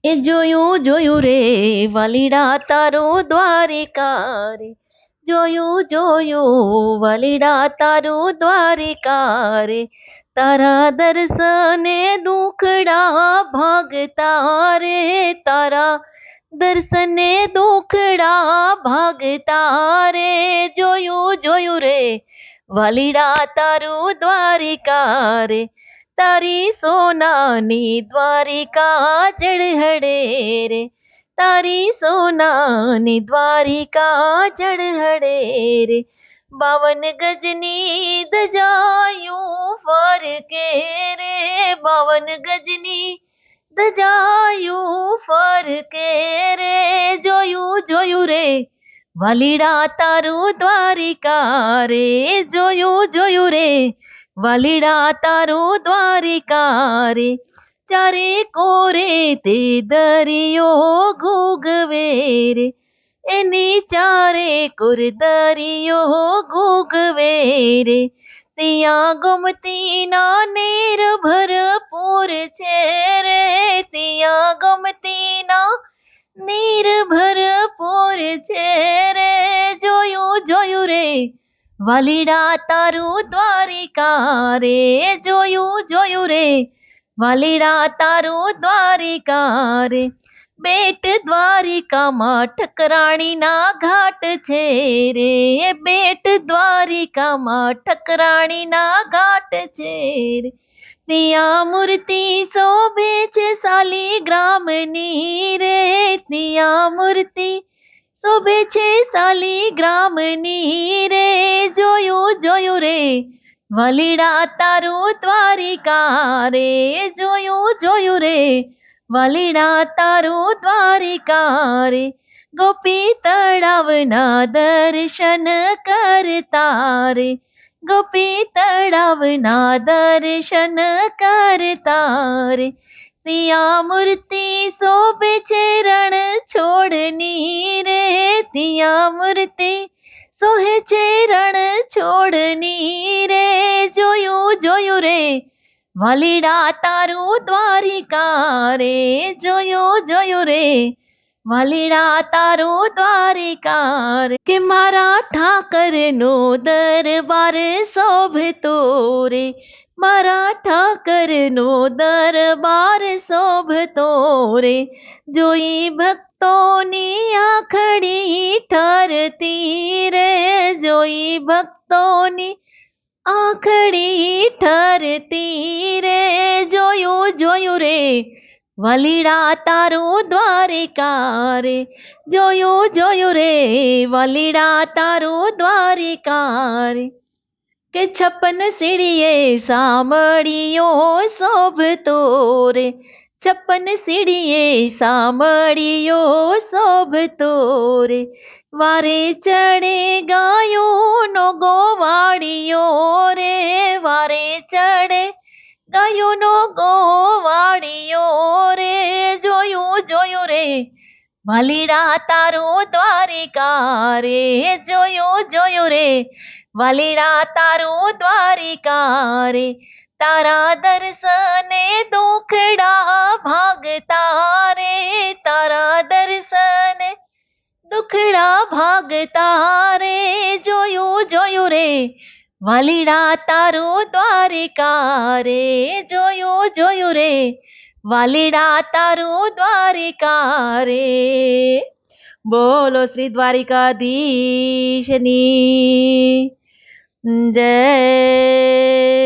એ જોયું જોયું રે વાલીડા તારું દ્વારિકા રે, જોયું જોયું વાલીડા તારું દ્વારિકા રે, તારા દર્શને દુખડા ભાગતા રે, તારા દર્શને દુખડા ભાગતા રે, જોયું જોયું રે વાલીડા તારું દ્વારિકા રે, તારી સોનાની દ્વારિકા ચઢહડે રે, તારી સોનાની દ્વારિકા ચઢહડે રે, 52 ગજની ધજાયું ફરકે રે, 52 ગજની ધજાયું ફરકે રે, જોયું જોયું રે વાલીડા તારું દ્વારિકા રે, જોયું જોયું રે વાલીડા તારું દ્વારિકા રે, ચારે કોરે તે દરિયો ગોગવે રે, એની ચારે કોર દરિયો ગોગવે રે, ત્યાં ગમતીના નેર ભરપૂર છે રે, ત્યાં ગમતીના નીર ભરપૂર છે રે, જોયું જોયું રે વાલીડા તારું દ્વારિકા રે, જોયું જોયું રે વાલીડા તારું દ્વારિકા રે, બેટ દ્વારિકામાં ઠકરાણીના ઘાટ છે રે, બેટ દ્વારિકામાં ઠકરાણીના ઘાટ છે રે, ત્યાં મૂર્તિ શોભે છે શાલિગ્રામની રે, ત્યાં મૂર્તિ શોભે છે શાલિગ્રામની રે, જોયું જોયું રે વાલીડા તારું દ્વારિકા રે, જોયું જોયું રે વાલીડા તારું દ્વારિકા રે, ગોપી તળાવના દર્શન કરતા રે, ગોપી તળાવના દર્શન કરતા રે, ત્યાં મૂર્તિ શોભે છે રણ છોડની રે, ત્યાં મૂર્તિ શોભે છે રણ છોડની રે, જોયું જોયું રે વાલીડા તારું દ્વારિકા રે, જોયું જોયું રે વાલીડા તારું દ્વારિકા રે, કે મારા ઠાકરનો દરબાર શોભતો રે, મારા ઠાકરનો દરબાર શોભતો રે, જોઈ ભક્તોની આંખડી ઠરતી રે, જોઈ ભક્તોની આંખડી ઠરતી રે, જોયું જોયું રે વાલીડા તારું દ્વારિકા રે, જોયું જોયું રે વાલીડા તારું દ્વારિકા રે, કે 56 સીડીએ સામળિયો શોભતો રે, 56 સીડીએ સામળિયો શોભતો રે, વારે ચડે ગાયોનો ગોવાળિયો રે, વારે ચડે ગાયોનો ગોવાળિયો રે, જોયું જોયું રે વાલીડા તારું દ્વારિકા રે, જોયું જોયું રે વાલીડા તારું દ્વારિકા રે, તારા દર્શને દુખડા ભાગતા રે, તારા દર્શને દુખડા ભાગતા રે, જોયું જોયું રે વાલીડા તારું દ્વારિકા રે, જોયું જોયું રે વાલીડા તારું દ્વારિકા રે, બોલો શ્રી દ્વારિકાધીશની જય.